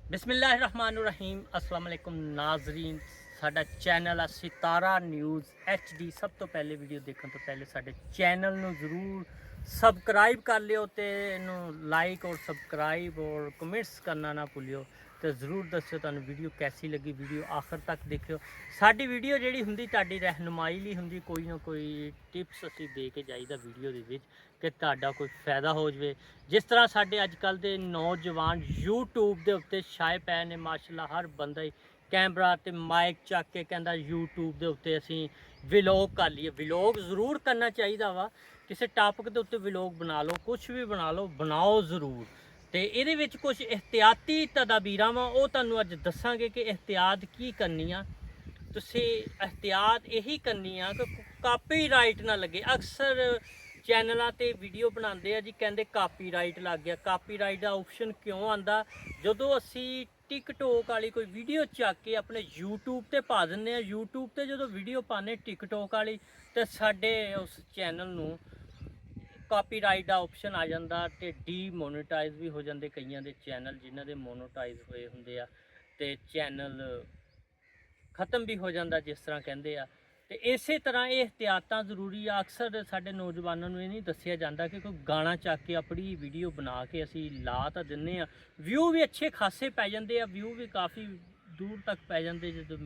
बिस्मिल्लाहिर्रहमानिर्रहीम अस्सलाम वालेकुम नाजरीन। साडा चैनल आ सितारा न्यूज़ HD। सब तो पहले वीडियो देखने तो पहले साडे चैनल नू जरूर सबसक्राइब कर लियो ते इनू लाइक और सबसक्राइब और कमेंट्स करना ना भूलियो। तो ज़रूर दस्सियो तुहानू वीडियो कैसी लगी, वीडियो आखिर तक देखियो। साडी वीडियो जिहड़ी हुंदी तुहाडी रहनुमाई लई हुंदी, कोई ना कोई टिप्स असीं दे के जाईदा वीडियो दे विच कि तुहाडा कोई फायदा हो जाए। जिस तरह साडे अजकल दे नौजवान यूट्यूब दे उत्ते छाए पए ने माशाअल्लाह, हर बंदा ही कैमरा ते माइक चक के कहंदा यूट्यूब दे उत्ते असीं व्लॉग कर लीए। व्लॉग ज़रूर करना चाहिदा वा, किसी टॉपिक दे उत्ते व्लॉग बना लो, कुछ भी बना लो, बनाओ ज़रूर। तो ये कुछ एहतियाती तदाबीरां वा ओह तुहानू अज दसांगे कि एहतियात की करनी आ। तुसीं एहतियात यही करनी आ कि कापीराइट ना लगे। अक्सर चैनलों ते वीडियो बनाते जी, कहते कापीराइट लग गया। कापीराइट का ऑप्शन क्यों आता? जो असी टिकटॉक वाली कोई वीडियो चक के अपने यूट्यूब ते पा दें, यूट्यूब ते जो वीडियो पाने टिकटॉक वाली, तो साडे उस चैनल नू कापीराइट का ऑप्शन आ जाता तो डीमोनेटाइज भी हो जाते कई दे चैनल जिन्हों के मोनोटाइज होए होंगे आ, ते चैनल खत्म भी हो जाता जिस तरह कहते हैं। तो इस तरह ये एहतियात जरूरी आ। अक्सर साढ़े नौजवानों ये नहीं दसिया जाता कि कोई गाना चक के अपनी वीडियो बना के असी ला तो दें, व्यू भी अच्छे खासे पै जाते हैं, व्यू भी काफ़ी दूर तक पै जाते, जो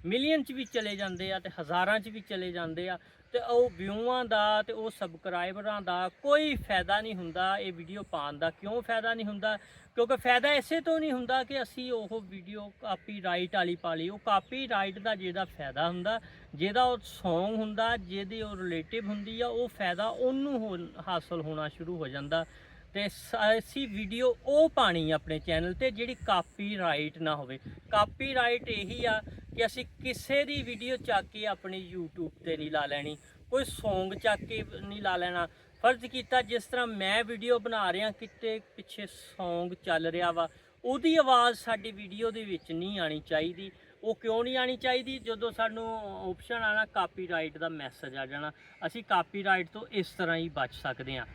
मिलियन च भी चले जाते हैं तो हज़ारां च भी चले जाते हैं। तो वह व्यूआं का तो वह सबसक्राइबरां का कोई फायदा नहीं हुंदा। ये वीडियो पाने का क्यों फायदा नहीं हुंदा? क्योंकि फायदा इसे तो नहीं हुंदा कि असी वो वीडियो कापीराइट वाली पा ली। वो कापीराइट का जिहदा फायदा हुंदा, जिहदा वो सॉन्ग हुंदा, जिहदी वो रिलेटिव हुंदी आ, वो फायदा उन्नू हासिल होना शुरू हो जाता। तो असी वीडियो वो पानी अपने चैनल पर जिहड़ी कापीराइट ना होवे। कापीराइट यही आ कि असी किसी दी वीडियो चक के अपनी यूट्यूब ते नहीं ला लैनी, कोई सॉन्ग चक के नहीं ला लेना। फर्ज किया जिस तरह मैं वीडियो बना रहा, किते पिछे सॉन्ग चल रहा वा, उहदी आवाज़ साडी वीडियो दे विच नहीं आनी चाहिए। वो क्यों नहीं आनी चाहिए? जो सानू ऑप्शन आना कापीराइट का मैसेज आ जाना, असी कापीराइट तो इस तरह ही बच सकते हैं।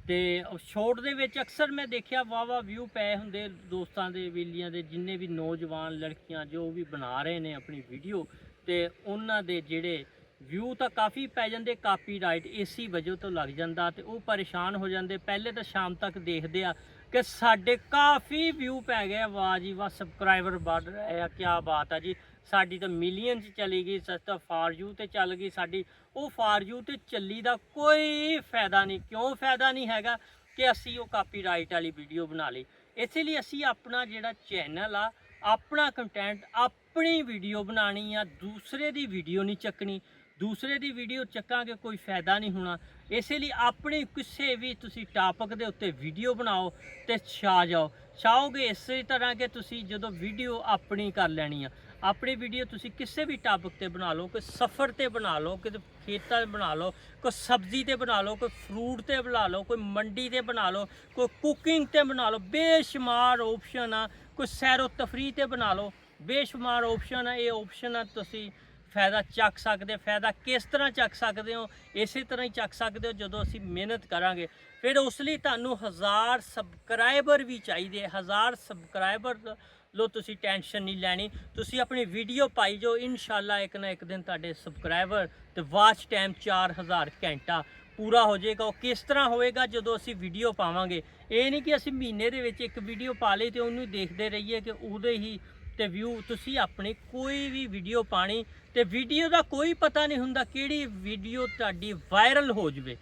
तो शॉर्ट दे विच अक्सर मैं देखा वाह व्यू पै होंगे दोस्तों के वेलियां के, जिन्ने भी नौजवान लड़कियां जो भी बना रहे हैं अपनी वीडियो, तो उन्होंने दे जिहड़े व्यू तो काफ़ी पै जाते, कापीराइट इसी वजह तो लग जाता, तो वह परेशान हो जाते। पहले तो शाम तक देखते आ कि साढ़े काफ़ी व्यू पै गए, वाह जी वाह, सबसक्राइबर बढ़ रहे हैं, क्या बात है जी, साड़ी तो मिलियन च चली गई, सस्ता फॉर यू तो चल गई साड़ी। वो फॉर यू तो चली का कोई फायदा नहीं। क्यों फायदा नहीं हैगा? कि असी वो कापीराइट वाली वीडियो बना ली। इसलिए असी अपना जिहड़ा चैनल आ, अपना कंटेंट अपनी वीडियो बनानी आ, दूसरे की वीडियो नहीं चकनी। दूसरे की वीडियो चकांगे कोई फायदा नहीं होना। इसलिए अपनी किसी भी तुसी टॉपिक के उत्ते वीडियो बनाओ तो छा जाओ। छाओगे इस तरह के तुसी जो वीडियो अपनी कर लैनी आ, अपनी वीडियो तुसी किसी भी टॉपिक ते बना लो, कोई सफ़र ते बना लो, कि खेतर बना लो, कोई सब्जी ते बना लो, कोई फ्रूट ते बना लो, कोई मंडी ते बना लो, कोई कुकिंग ते बना लो, बेशुमार ऑप्शन आ। कोई सैरो तफरी ते बना लो, बेशुमार ऑप्शन है। ये ऑप्शन है तुसी फायदा चक सकते। फायदा किस तरह चक सकते हो? इस तरह ही चक सकते हो जो असी मेहनत करांगे। फिर उस लिए तुहानू 1000 सबसक्राइबर भी चाहिए। 1000 सबसक्राइबर लो, तुसी टेंशन नहीं लैनी। तुसी अपनी वीडियो पाई जो, इंशाअल्लाह एक ना एक दिन तुहाडे सबसक्राइबर तो वाच टाइम 4000 घंटा पूरा हो जाएगा। वो किस तरह होएगा? जो असी वीडियो पावांगे। ये नहीं कि असी महीने दे विच एक वीडियो पा ली तो उन्होंने देखते रहिए कि उहदे ही ते व्यू। तुसी अपनी कोई भी वीडियो पानी, तो वीडियो का कोई पता नहीं हुंदा किहड़ी वीडियो तुहाडी वायरल हो जाए।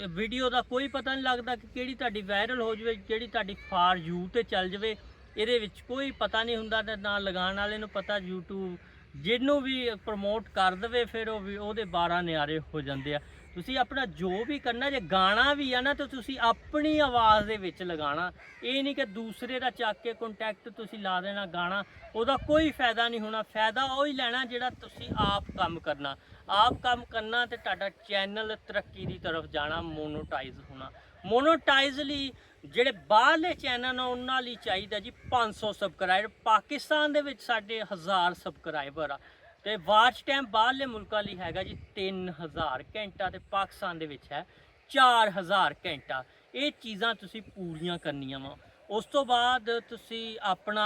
वीडियो का कोई पता नहीं लगता कि किहड़ी तुहाडी वायरल हो जाए, जिहड़ी तुहाडी फॉर यू ते चल जाए। ये कोई पता नहीं हुंदा, ना लगाने वाले नूं पता। यूट्यूब जिन्हों भी प्रमोट कर दे, फिर वो 12 न्यारे हो जाते हैं। तुसी अपना जो भी करना, जे गाना भी है ना, तो तुसी अपनी आवाज़ दे विच लगाना। ये नहीं कि दूसरे का चक के कॉन्टैक्ट तुसी ला देना गाना, उसका कोई फायदा नहीं होना। फायदा वही लैना जिहड़ा तुसी आप काम करना। आप काम करना तो तुहाडा चैनल तरक्की की तरफ जाना, मोनोटाइज होना। मोनोटाइज लई ਜਿਹੜੇ ਬਾਹਰਲੇ ਚੈਨਲ ਆ ਉਹਨਾਂ ਲਈ ਚਾਹੀਦਾ ਜੀ 500 ਸਬਸਕ੍ਰਾਈਬਰ। ਪਾਕਿਸਤਾਨ ਦੇ ਵਿੱਚ ਸਾਡੇ 1000 ਸਬਸਕ੍ਰਾਈਬਰ ਆ, ਤੇ ਵਾਚ ਟਾਈਮ ਬਾਹਰਲੇ ਮੁਲਕਾਂ ਲਈ ਹੈਗਾ ਜੀ 3000 ਘੰਟਾ, ਤੇ ਪਾਕਿਸਤਾਨ ਦੇ ਵਿੱਚ ਹੈ 4000 ਘੰਟਾ। ਇਹ ਚੀਜ਼ਾਂ ਤੁਸੀਂ ਪੂਰੀਆਂ ਕਰਨੀਆਂ ਵਾ। ਉਸ ਤੋਂ ਬਾਅਦ ਤੁਸੀਂ ਆਪਣਾ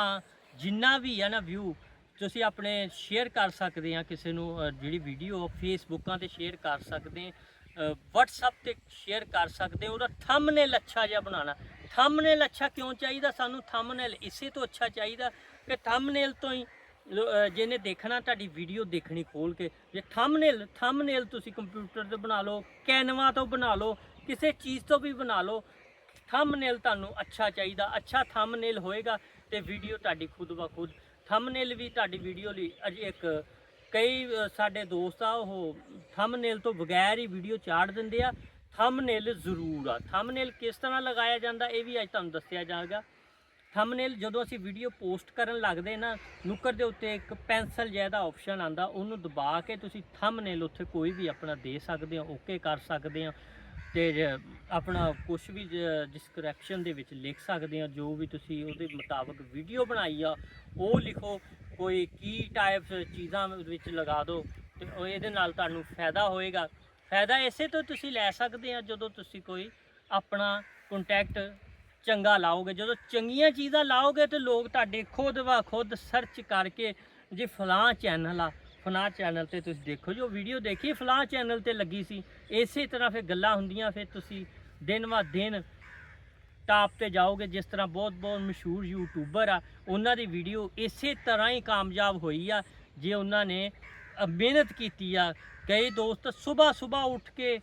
ਜਿੰਨਾ ਵੀ ਹੈ ਨਾ ਵਿਊ ਤੁਸੀਂ ਆਪਣੇ ਸ਼ੇਅਰ ਕਰ ਸਕਦੇ ਆ ਕਿਸੇ ਨੂੰ ਜਿਹੜੀ ਵੀਡੀਓ ਫੇਸਬੁੱਕਾਂ ਤੇ ਸ਼ੇਅਰ ਕਰ ਸਕਦੇ WhatsApp ਤੇ ਸ਼ੇਅਰ ਕਰ ਸਕਦੇ ਉਹਦਾ ਥੰਬਨੇਲ ਅੱਛਾ ਜਿਹਾ ਬਣਾਉਣਾ। ਥੰਬਨੇਲ ਅੱਛਾ ਕਿਉਂ ਚਾਹੀਦਾ ਸਾਨੂੰ? ਥੰਬਨੇਲ ਇਸੇ ਤੋਂ ਅੱਛਾ ਚਾਹੀਦਾ ਕਿ ਥੰਬਨੇਲ ਤੋਂ ਹੀ ਜਿਹਨੇ ਦੇਖਣਾ ਤੁਹਾਡੀ ਵੀਡੀਓ ਦੇਖਣੀ ਖੋਲ ਕੇ। ਜੇ ਥੰਬਨੇਲ ਤੁਸੀਂ ਕੰਪਿਊਟਰ ਤੇ ਬਣਾ ਲਓ, ਕੈਨਵਾ ਤੋਂ ਬਣਾ ਲਓ, ਕਿਸੇ ਚੀਜ਼ ਤੋਂ ਵੀ ਬਣਾ ਲਓ, ਥੰਬਨੇਲ ਤੁਹਾਨੂੰ ਅੱਛਾ ਚਾਹੀਦਾ। ਅੱਛਾ ਥੰਬਨੇਲ ਹੋਏਗਾ ਤੇ ਵੀਡੀਓ ਤੁਹਾਡੀ ਖੁਦ ਬ ਖੁਦ ਥੰਬਨੇਲ ਵੀ ਤੁਹਾਡੀ ਵੀਡੀਓ ਲਈ ਅਜੇ ਕਈ ਸਾਡੇ ਦੋਸਤ ਆ ਉਹ ਥੰਬਨੇਲ ਤੋਂ ਬਗੈਰ ਹੀ ਵੀਡੀਓ ਚਾੜ ਦਿੰਦੇ ਆ। ਥੰਬਨੇਲ ਜ਼ਰੂਰ ਆ। ਥੰਬਨੇਲ ਕਿਸ ਤਰ੍ਹਾਂ ਲਗਾਇਆ ਜਾਂਦਾ ਇਹ ਵੀ ਅੱਜ ਤੁਹਾਨੂੰ ਦੱਸਿਆ ਜਾਏਗਾ। ਥੰਬਨੇਲ ਜਦੋਂ ਅਸੀਂ ਵੀਡੀਓ ਪੋਸਟ ਕਰਨ ਲੱਗਦੇ ਨਾ, ਨੁੱਕਰ ਦੇ ਉੱਤੇ ਇੱਕ ਪੈਨਸਲ ਜਿਹਾ ਦਾ ਆਪਸ਼ਨ ਆਂਦਾ, ਉਹਨੂੰ ਦਬਾ ਕੇ ਤੁਸੀਂ ਥੰਬਨੇਲ ਉੱਥੇ ਕੋਈ ਵੀ ਆਪਣਾ ਦੇ ਸਕਦੇ ਹੋ, ਓਕੇ ਕਰ ਸਕਦੇ ਹੋ ਤੇ ਆਪਣਾ ਕੁਝ ਵੀ ਡਿਸਕ੍ਰਿਪਸ਼ਨ ਦੇ ਵਿੱਚ ਲਿਖ ਸਕਦੇ ਹੋ। ਜੋ ਵੀ ਤੁਸੀਂ ਉਹਦੇ ਮੁਤਾਬਕ ਵੀਡੀਓ ਬਣਾਈ ਆ ਉਹ ਲਿਖੋ। ਕੋਈ ਕੀ ਟਾਈਪਸ ਚੀਜ਼ਾਂ ਵਿੱਚ ਲਗਾ ਦਿਓ ਤੇ ਇਹਦੇ ਨਾਲ ਤੁਹਾਨੂੰ ਫਾਇਦਾ ਹੋਏਗਾ। ਫਾਇਦਾ ਇਸੇ ਤੋਂ ਤੁਸੀਂ ਲੈ ਸਕਦੇ ਆ ਜਦੋਂ ਤੁਸੀਂ ਕੋਈ ਆਪਣਾ ਕੰਟੈਕਟ ਚੰਗਾ ਲਾਓਗੇ। ਜਦੋਂ ਚੰਗੀਆਂ ਚੀਜ਼ਾਂ ਲਾਓਗੇ ਤੇ ਲੋਕ ਤੁਹਾਡੇ ਖੁਦ ਵਾ ਖੁਦ ਸਰਚ ਕਰਕੇ ਜੇ ਫਲਾਂ ਚੈਨਲ ਆ, ਫਲਾਂ ਚੈਨਲ ਤੇ ਤੁਸੀਂ ਦੇਖੋ ਜੋ ਵੀਡੀਓ ਦੇਖੀ ਫਲਾਂ ਚੈਨਲ ਤੇ ਲੱਗੀ ਸੀ, ਇਸੇ ਤਰ੍ਹਾਂ ਫਿਰ ਗੱਲਾਂ ਹੁੰਦੀਆਂ। ਫਿਰ ਤੁਸੀਂ ਦਿਨ ਵਾ ਦਿਨ ਟਾਪ ਤੇ ਜਾਓਗੇ। ਜਿਸ ਤਰ੍ਹਾਂ ਬਹੁਤ ਮਸ਼ਹੂਰ ਯੂਟਿਊਬਰ ਆ, ਉਹਨਾਂ ਦੀ ਵੀਡੀਓ ਇਸੇ ਤਰ੍ਹਾਂ ਹੀ ਕਾਮਯਾਬ ਹੋਈ ਆ ਜੇ ਉਹਨਾਂ ਨੇ ਮਿਹਨਤ ਕੀਤੀ ਆ। ਕਈ ਦੋਸਤ ਸੁਬਾਹ ਉੱਠ ਕੇ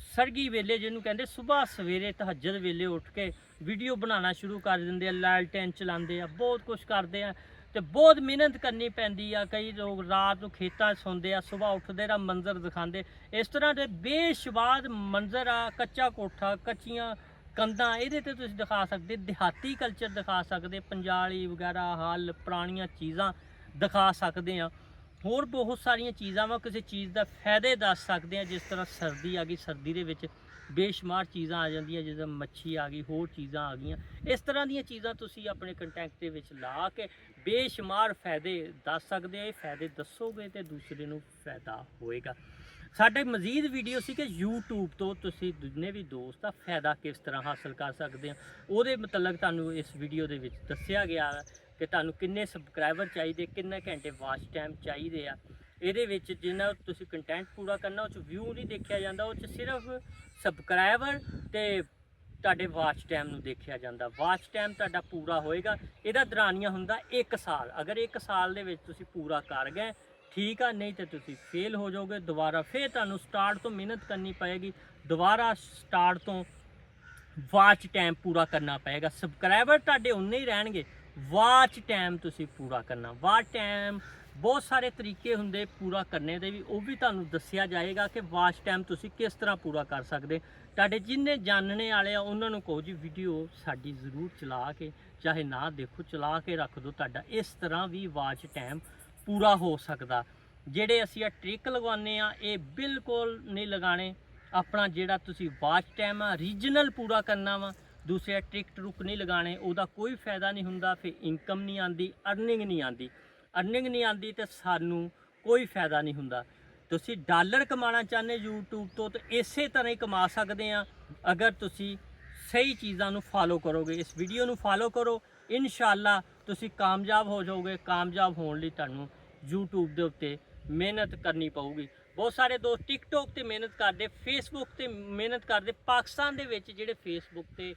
ਸਰਗੀ ਵੇਲੇ, ਜਿਹਨੂੰ ਕਹਿੰਦੇ ਸੁਬਾਹ ਸਵੇਰੇ ਤਹੱਜਦ ਵੇਲੇ ਉੱਠ ਕੇ ਵੀਡੀਓ ਬਣਾਉਣਾ ਸ਼ੁਰੂ ਕਰ ਦਿੰਦੇ ਆ, ਲਾਲਟੈਨ ਚਲਾਉਂਦੇ ਆ, ਬਹੁਤ ਕੁਝ ਕਰਦੇ ਆ ਤੇ ਬਹੁਤ ਮਿਹਨਤ ਕਰਨੀ ਪੈਂਦੀ ਆ। ਕਈ ਲੋਕ ਰਾਤ ਨੂੰ ਖੇਤਾਂ 'ਚ ਸੌਂਦੇ ਆ, ਸੁਬਾਹ ਉੱਠਦੇ ਦਾ ਮੰਜ਼ਰ ਦਿਖਾਉਂਦੇ। ਇਸ ਤਰ੍ਹਾਂ ਦੇ ਬੇਸ਼ੁਮਾਰ ਮੰਜ਼ਰ ਆ, ਕੱਚਾ ਕੋਠਾ, ਕੱਚੀਆਂ ਕੰਧਾਂ, ਇਹਦੇ ਤੇ ਤੁਸੀਂ ਦਿਖਾ ਸਕਦੇ, ਦਿਹਾਤੀ ਕਲਚਰ ਦਿਖਾ ਸਕਦੇ, ਪੰਜਾਲੀ ਵਗੈਰਾ ਹਲ ਪੁਰਾਣੀਆਂ ਚੀਜ਼ਾਂ ਦਿਖਾ ਸਕਦੇ ਆ। ਹੋਰ ਬਹੁਤ ਸਾਰੀਆਂ ਚੀਜ਼ਾਂ ਵਾ, ਕਿਸੇ ਚੀਜ਼ ਦਾ ਫਾਇਦੇ ਦੱਸ ਸਕਦੇ ਆ। ਜਿਸ ਤਰ੍ਹਾਂ ਸਰਦੀ ਆ ਗਈ, ਸਰਦੀ ਦੇ ਵਿੱਚ ਬੇਸ਼ੁਮਾਰ ਚੀਜ਼ਾਂ ਆ ਜਾਂਦੀਆਂ, ਜਿੱਦਾਂ ਮੱਛੀ ਆ ਗਈ, ਹੋਰ ਚੀਜ਼ਾਂ ਆ ਗਈਆਂ। ਇਸ ਤਰ੍ਹਾਂ ਦੀਆਂ ਚੀਜ਼ਾਂ ਤੁਸੀਂ ਆਪਣੇ ਕੰਟੈਂਟ ਦੇ ਵਿੱਚ ਲਾ ਕੇ ਬੇਸ਼ੁਮਾਰ ਫਾਇਦੇ ਦੱਸ ਸਕਦੇ ਆ। ਇਹ ਫਾਇਦੇ ਦੱਸੋਗੇ ਤੇ ਦੂਸਰੇ ਨੂੰ ਫਾਇਦਾ ਹੋਏਗਾ। ਸਾਡੇ ਮਜ਼ੀਦ ਵੀਡੀਓ ਸੀ ਕਿ YouTube ਤੋਂ ਤੁਸੀਂ ਜਿੰਨੇ ਵੀ ਦੋਸਤ ਆ ਫਾਇਦਾ ਕਿਸ ਤਰ੍ਹਾਂ ਹਾਸਲ ਕਰ ਸਕਦੇ ਆ, ਉਹਦੇ ਮੁਤਲਕ ਤੁਹਾਨੂੰ ਇਸ ਵੀਡੀਓ ਦੇ ਵਿੱਚ ਦੱਸਿਆ ਗਿਆ ਕਿ ਤੁਹਾਨੂੰ ਕਿੰਨੇ ਸਬਸਕ੍ਰਾਈਬਰ ਚਾਹੀਦੇ, ਕਿੰਨੇ ਘੰਟੇ ਵਾਚ ਟਾਈਮ ਚਾਹੀਦੇ ਆ। ਇਹਦੇ ਵਿੱਚ ਜਿੰਨਾ ਤੁਸੀਂ ਕੰਟੈਂਟ ਪੂਰਾ ਕਰਨਾ, ਉਹ 'ਚ ਵਿਊ ਨਹੀਂ ਦੇਖਿਆ ਜਾਂਦਾ, ਉਹ 'ਚ ਸਿਰਫ ਸਬਸਕ੍ਰਾਈਬਰ ਤੇ ਤੁਹਾਡੇ ਵਾਚ ਟਾਈਮ ਨੂੰ ਦੇਖਿਆ ਜਾਂਦਾ। ਵਾਚ ਟਾਈਮ ਤੁਹਾਡਾ ਪੂਰਾ ਹੋਏਗਾ, ਇਹਦਾ ਦਰਾਨੀਆ ਹੁੰਦਾ 1 ਸਾਲ। ਅਗਰ 1 ਸਾਲ ਦੇ ਵਿੱਚ ਤੁਸੀਂ ਪੂਰਾ ਕਰ ਗਏ ਠੀਕ ਆ, ਨਹੀਂ ਤਾਂ ਤੁਸੀਂ ਫੇਲ ਹੋ ਜਾਓਗੇ। ਦੁਬਾਰਾ ਫਿਰ ਤੁਹਾਨੂੰ ਸਟਾਰਟ ਤੋਂ ਮਿਹਨਤ ਕਰਨੀ ਪਏਗੀ, ਦੁਬਾਰਾ ਸਟਾਰਟ ਤੋਂ ਵਾਚ ਟਾਈਮ ਪੂਰਾ ਕਰਨਾ ਪਏਗਾ। ਸਬਸਕ੍ਰਾਈਬਰ ਤੁਹਾਡੇ ਉਨੇ ਹੀ ਰਹਿਣਗੇ, ਵਾਚ ਟਾਈਮ ਤੁਸੀਂ ਪੂਰਾ ਕਰਨਾ। ਵਾਚ ਟਾਈਮ ਬਹੁਤ ਸਾਰੇ ਤਰੀਕੇ ਹੁੰਦੇ ਪੂਰਾ ਕਰਨੇ ਦੇ ਵੀ, ਉਹ ਵੀ ਤੁਹਾਨੂੰ ਦੱਸਿਆ ਜਾਏਗਾ ਕਿ ਵਾਚ ਟਾਈਮ ਤੁਸੀਂ ਕਿਸ ਤਰ੍ਹਾਂ ਪੂਰਾ ਕਰ ਸਕਦੇ। ਤੁਹਾਡੇ ਜਿੰਨੇ ਜਾਣਨੇ ਵਾਲੇ ਆ ਉਹਨਾਂ ਨੂੰ ਕਹੋ ਜੀ ਵੀਡੀਓ ਸਾਡੀ ਜ਼ਰੂਰ ਚਲਾ ਕੇ, ਚਾਹੇ ਨਾ ਦੇਖੋ, ਚਲਾ ਕੇ ਰੱਖ ਦਿਓ। ਤੁਹਾਡਾ ਇਸ ਤਰ੍ਹਾਂ ਵੀ ਵਾਚ ਟਾਈਮ ਪੂਰਾ ਹੋ ਸਕਦਾ। ਜਿਹੜੇ ਅਸੀਂ ਆ ਟ੍ਰਿਕ ਲਗਾਉਂਦੇ ਆ, ਇਹ ਬਿਲਕੁਲ ਨਹੀਂ ਲਗਾਣੇ। ਆਪਣਾ ਜਿਹੜਾ ਤੁਸੀਂ ਵਾਚ ਟਾਈਮ ਆ ਰੀਜਨਲ ਪੂਰਾ ਕਰਨਾ ਵਾ, ਦੂਸਰੇ ਟ੍ਰਿਕ ਟਰੁਕ ਨਹੀਂ ਲਗਾਣੇ, ਉਹਦਾ ਕੋਈ ਫਾਇਦਾ ਨਹੀਂ ਹੁੰਦਾ। ਫਿਰ ਇਨਕਮ ਨਹੀਂ ਆਉਂਦੀ, ਅਰਨਿੰਗ ਨਹੀਂ ਆਉਂਦੀ ਤੇ ਸਾਨੂੰ ਕੋਈ ਫਾਇਦਾ ਨਹੀਂ ਹੁੰਦਾ। ਤੁਸੀਂ ਡਾਲਰ ਕਮਾਉਣਾ ਚਾਹੁੰਦੇ YouTube ਤੋਂ ਤਾਂ ਇਸੇ ਤਰ੍ਹਾਂ ਹੀ ਕਮਾ ਸਕਦੇ ਆ, ਅਗਰ ਤੁਸੀਂ ਸਹੀ ਚੀਜ਼ਾਂ ਨੂੰ ਫਾਲੋ ਕਰੋਗੇ। ਇਸ ਵੀਡੀਓ ਨੂੰ ਫਾਲੋ ਕਰੋ, ਇਨਸ਼ਾਅੱਲਾ ਤੁਸੀਂ ਕਾਮਯਾਬ ਹੋ ਜਾਓਗੇ। ਕਾਮਯਾਬ ਹੋਣ ਲਈ ਤੁਹਾਨੂੰ YouTube ਦੇ ਉੱਤੇ ਮਿਹਨਤ ਕਰਨੀ ਪਊਗੀ। ਬਹੁਤ ਸਾਰੇ ਦੋਸਤ ਟਿਕਟੋਕ ਤੇ ਮਿਹਨਤ ਕਰਦੇ, ਫੇਸਬੁੱਕ ਤੇ ਮਿਹਨਤ ਕਰਦੇ। ਪਾਕਿਸਤਾਨ ਦੇ ਵਿੱਚ ਜਿਹੜੇ ਫੇਸਬੁੱਕ ਤੇ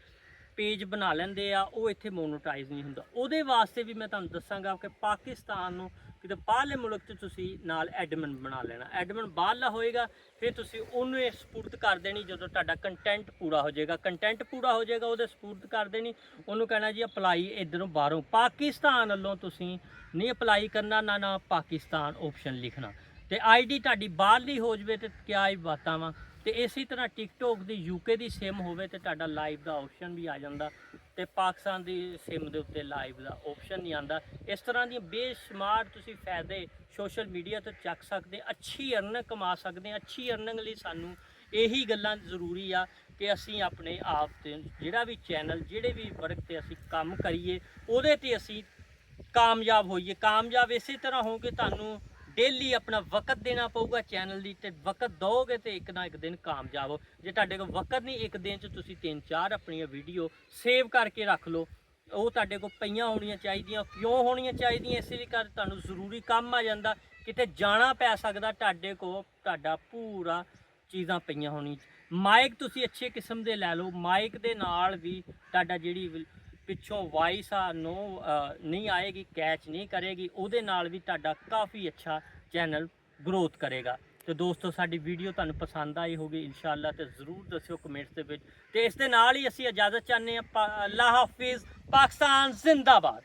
ਪੇਜ ਬਣਾ ਲੈਂਦੇ ਆ, ਉਹ ਇੱਥੇ ਮੋਨੋਟਾਈਜ਼ ਨਹੀਂ ਹੁੰਦਾ। ਉਹਦੇ ਵਾਸਤੇ ਵੀ ਮੈਂ ਤੁਹਾਨੂੰ ਦੱਸਾਂਗਾ ਕਿ ਪਾਕਿਸਤਾਨ ਨੂੰ ਕਿਤੇ ਬਾਹਰਲੇ ਮੁਲਕ 'ਚ ਤੁਸੀਂ ਨਾਲ ਐਡਮਨ ਬਣਾ ਲੈਣਾ। ਐਡਮਨ ਬਾਹਰਲਾ ਹੋਏਗਾ, ਫਿਰ ਤੁਸੀਂ ਉਹਨੂੰ ਇਹ ਸਪੁਰਦ ਕਰ ਦੇਣੀ। ਜਦੋਂ ਤੁਹਾਡਾ ਕੰਟੈਂਟ ਪੂਰਾ ਹੋ ਜਾਏਗਾ, ਉਹਦੇ ਸਪੁਰਦ ਕਰ ਦੇਣੀ। ਉਹਨੂੰ ਕਹਿਣਾ ਜੀ ਅਪਲਾਈ ਇੱਧਰੋਂ ਬਾਹਰੋਂ ਪਾਕਿਸਤਾਨ ਵੱਲੋਂ ਤੁਸੀਂ ਨਹੀਂ ਅਪਲਾਈ ਕਰਨਾ, ਨਾ ਪਾਕਿਸਤਾਨ ਆਪਸ਼ਨ ਲਿਖਣਾ। ਤੇ ਆਈਡੀ ਤੁਹਾਡੀ ਬਾਹਰਲੀ ਹੋ ਜਾਵੇ ਤੇ ਕਿਆ ਹੀ ਬਾਤਾਂ ਵਾ। ਤੇ ਇਸੇ ਤਰ੍ਹਾਂ ਟਿਕਟੋਕ ਦੀ UK ਦੀ ਸਿਮ ਹੋਵੇ ਤੇ ਤੁਹਾਡਾ ਲਾਈਵ ਦਾ ਆਪਸ਼ਨ ਵੀ ਆ ਜਾਂਦਾ, ਤੇ ਪਾਕਿਸਤਾਨ ਦੀ ਸਿਮ ਦੇ ਉੱਤੇ ਲਾਈਵ ਦਾ ਆਪਸ਼ਨ ਨਹੀਂ ਆਉਂਦਾ। ਇਸ ਤਰ੍ਹਾਂ ਦੀਆਂ ਬੇਸ਼ੁਮਾਰ ਤੁਸੀਂ ਫਾਇਦੇ ਸੋਸ਼ਲ ਮੀਡੀਆ ਤੋਂ ਚੱਕ ਸਕਦੇ, ਅੱਛੀ ਅਰਨਿੰਗ ਕਮਾ ਸਕਦੇ। ਅੱਛੀ ਅਰਨਿੰਗ ਲਈ ਸਾਨੂੰ ਇਹੀ ਗੱਲਾਂ ਜ਼ਰੂਰੀ ਆ ਕਿ ਅਸੀਂ ਆਪਣੇ ਆਪ ਤੇ ਜਿਹੜਾ ਵੀ ਚੈਨਲ, ਜਿਹੜੇ ਵੀ ਵਰਕ ਤੇ ਅਸੀਂ ਕੰਮ ਕਰੀਏ, ਉਹਦੇ ਤੇ ਅਸੀਂ ਕਾਮਯਾਬ ਹੋਈਏ। ਕਾਮਯਾਬ ਇਸੇ ਤਰ੍ਹਾਂ ਹੋਗੇ, ਤੁਹਾਨੂੰ ਡੇਲੀ ਆਪਣਾ ਵਕਤ ਦੇਣਾ ਪਊਗਾ ਚੈਨਲ ਦੀ, ਤੇ ਵਕਤ ਦੋਗੇ ਤੇ ਇੱਕ ਨਾ ਇੱਕ ਦਿਨ ਕਾਮਯਾਬ ਹੋ। ਜੇ ਤੁਹਾਡੇ ਕੋਲ ਵਕਤ ਨਹੀਂ, ਇੱਕ ਦਿਨ 'ਚ ਤੁਸੀਂ 3-4 ਆਪਣੀਆਂ ਵੀਡੀਓ ਸੇਵ ਕਰਕੇ ਰੱਖ ਲਓ, ਉਹ ਤੁਹਾਡੇ ਕੋਲ ਪਈਆਂ ਹੋਣੀਆਂ ਚਾਹੀਦੀਆਂ। ਕਿਉਂ ਹੋਣੀਆਂ ਚਾਹੀਦੀਆਂ? ਇਸੇ ਲਈ ਕਰ ਤੁਹਾਨੂੰ ਜ਼ਰੂਰੀ ਕੰਮ ਆ ਜਾਂਦਾ, ਕਿਤੇ ਜਾਣਾ ਪੈ ਸਕਦਾ, ਤੁਹਾਡੇ ਕੋਲ ਤੁਹਾਡਾ ਪੂਰਾ ਚੀਜ਼ਾਂ ਪਈਆਂ ਹੋਣੀਆਂ। ਮਾਈਕ ਤੁਸੀਂ ਅੱਛੇ ਕਿਸਮ ਦੇ ਲੈ ਲਓ, ਮਾਈਕ ਦੇ ਨਾਲ ਵੀ ਤੁਹਾਡਾ ਜਿਹੜੀ ਪਿੱਛੋਂ ਵਾਇਸ ਆ ਨਹੀਂ ਆਏਗੀ, ਕੈਚ ਨਹੀਂ ਕਰੇਗੀ, ਉਹਦੇ ਨਾਲ ਵੀ ਤੁਹਾਡਾ ਕਾਫੀ ਅੱਛਾ ਚੈਨਲ ਗਰੋਥ ਕਰੇਗਾ। ਤੇ ਦੋਸਤੋ ਸਾਡੀ ਵੀਡੀਓ ਤੁਹਾਨੂੰ ਪਸੰਦ ਆਈ ਹੋਗੀ ਇਨਸ਼ਾਅੱਲਾ, ਤੇ ਜ਼ਰੂਰ ਦੱਸਿਓ ਕਮੈਂਟਸ ਦੇ ਵਿੱਚ। ਤੇ ਇਸ ਦੇ ਨਾਲ ਹੀ ਅਸੀਂ ਇਜਾਜ਼ਤ ਚਾਹੁੰਦੇ ਹਾਂ। ਅੱਲਾਹ ਹਾਫਿਜ਼, ਪਾਕਿਸਤਾਨ ਜ਼ਿੰਦਾਬਾਦ।